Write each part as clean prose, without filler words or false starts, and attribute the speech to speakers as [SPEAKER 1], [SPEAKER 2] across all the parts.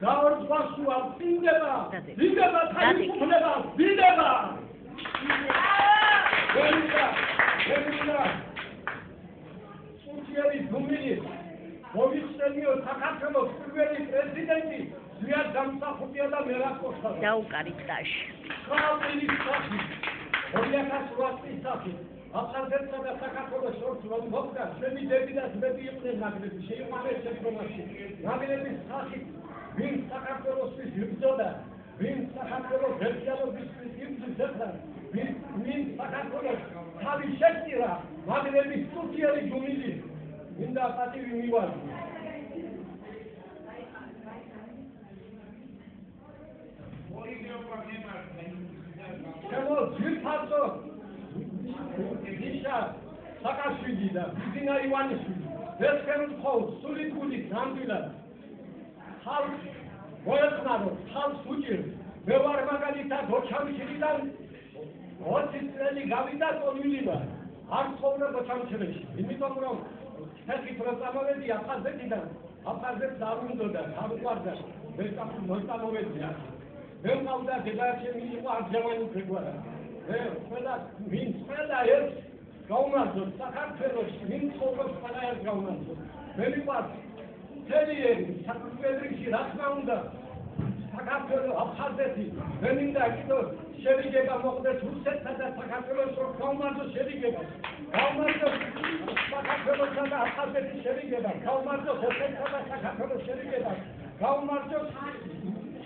[SPEAKER 1] დაორწყვასუა წინდება ვიდება თავისუფლება ვიდება ვერიდა სულიერი გუმილი მოვიხსენიო საქართველოს პირველი პრეზიდენტი ზვიად გამსახურდია და მერაკოსა
[SPEAKER 2] დაუკარით დაში
[SPEAKER 1] ხალხის სახი 2008 წლის აფხაზეთსა და საქართველოს შორის რომ მოხდა შემიდები და ძმები იყვნენ ნაგლები შეიყვანეს შემდგომში ნაგლების სახით ვინ საქართველოსთვის იბრძოდა ვინ საქართველოს ერთიანობისთვის იბრძოდა ვინ საქართველოს თავი შეჭირა ნაგლების სულიერი გუმილი მინდა პატივი მივარდო შემო ძირფასო ნიშა საკაშვილი და ბიზინა ივანიშვილი ვერცხენ მხოლოდ სული გულით ნამდვილად ხალხ მოეწყნარო ხალხს უჭირს მე ვარ მაგალითად ოჩამიშვილიდან 20 წელი გავიდა ტონვილება არ ცხოვრობ ოჩამიშვილში იმიტომ რომ თეთრი პროცამოვედი აფხაზეთიდან აფხაზეთს არ უნდოდა არ უყვარდა მოწამოვედია მე მყავდა დედაჩემი იყო არჯავანი ფეგوارა ვინ ყველა ერთ გაუმარჯოთ საქართველოს ვინ ცხოვრობს ყველა ერთ გაუმარჯოთ მე მიყვარს თელიერი საქართველოში რა თქმა უნდა საქართველოს აფხაზეთი მე მინდა კიდევ შევიგება მოხდეს რუსეთსა და საქართველოს რომ გაუმარჯოს შევიგება გაუმარჯოს საქართველოსა და აფხაზეთის შევიგება გაუმარჯოს რუსეთსა და საქართველოს შევიგება გაუმარჯოს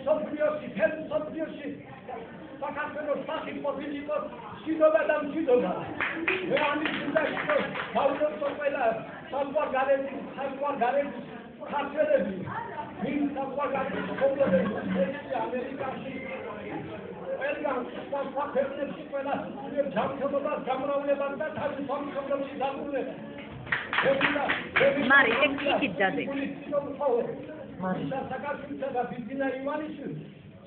[SPEAKER 1] სოფლიოში თელ სოფლიოში საქართველოს სახით ყოფილიყო მშვიდობა და მშვიდობა მე ამის უნდა იყო გავუძლო ყველა საყვარგარეთის ქართველები ვინ საყვარგარეთის მშობლები ამერიკაში ყველგან საფრთხეებში ყველა ჯანმრთელობას გამრავლებას და თავის სამშობლოში დაბრუნება
[SPEAKER 2] მარი ეგ იქით დადეგი
[SPEAKER 1] მაშა საკაცისა და ბიზინა ივანიშვილი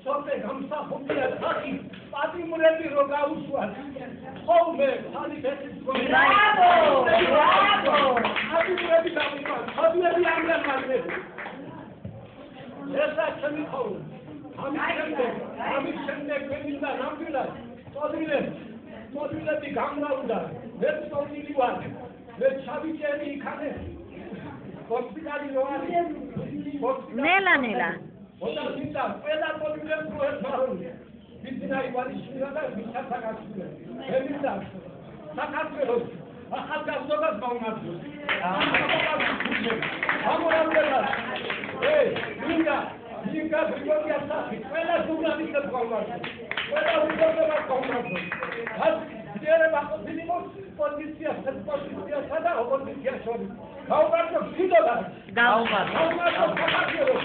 [SPEAKER 1] სოფე გამსახურდია ხალხი პატიმრები რო გაუსვათ ხოლმე ხალხი ეს
[SPEAKER 2] ბრavo
[SPEAKER 1] პატიმრები გაუსვათ ხალხი ამან მაგნები ესა ჩემი ხოლმე ამის შემდეგ მემინდა ნამდვილად ტოდვილები გამრავლდა მე ტოდვილი ვარ მე ჩავიჭერი იქანე ჰოსპიტალი რო არის
[SPEAKER 2] ნელა
[SPEAKER 1] ოდამინდა ყველა ტოდვილებს მოერთმარონია ბიზინა ივანიშვილა და მიშა საკაშვილი მემინდა საქართველოს ახალგაზრდობას გაუმარჯოს ამორალდება მინდა გრიგორია სახი ყველა ჟურნალისტებს გაუმარჯოს ყველა ურთიერთობას გაუმარჯოს ძლიერება ყოფილი პოზიციას პოზიციასა და ოპოზიციას შორის გაუმარჯოს მშვიდობა გაუმარჯოს საქართველოს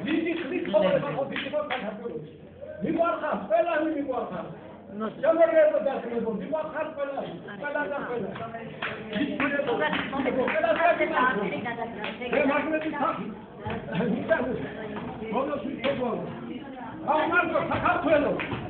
[SPEAKER 1] დიდი ხნის ცხოვრება ყოფილიყო საქართველოში მიყვარხარ ყველანი მიყვარხარ შემოგერდო დასმებო მიყვარხარ ყველანი ყველა და ყველა მაგნეტი სახი გაუმარჯოს საქართველოს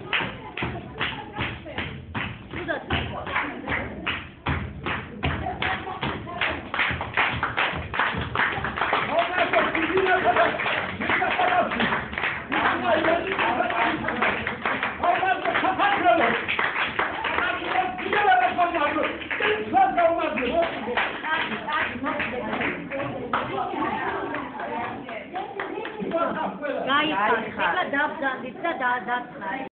[SPEAKER 2] გაიხარხა, ეხლა დავგანდით და დააძახნა.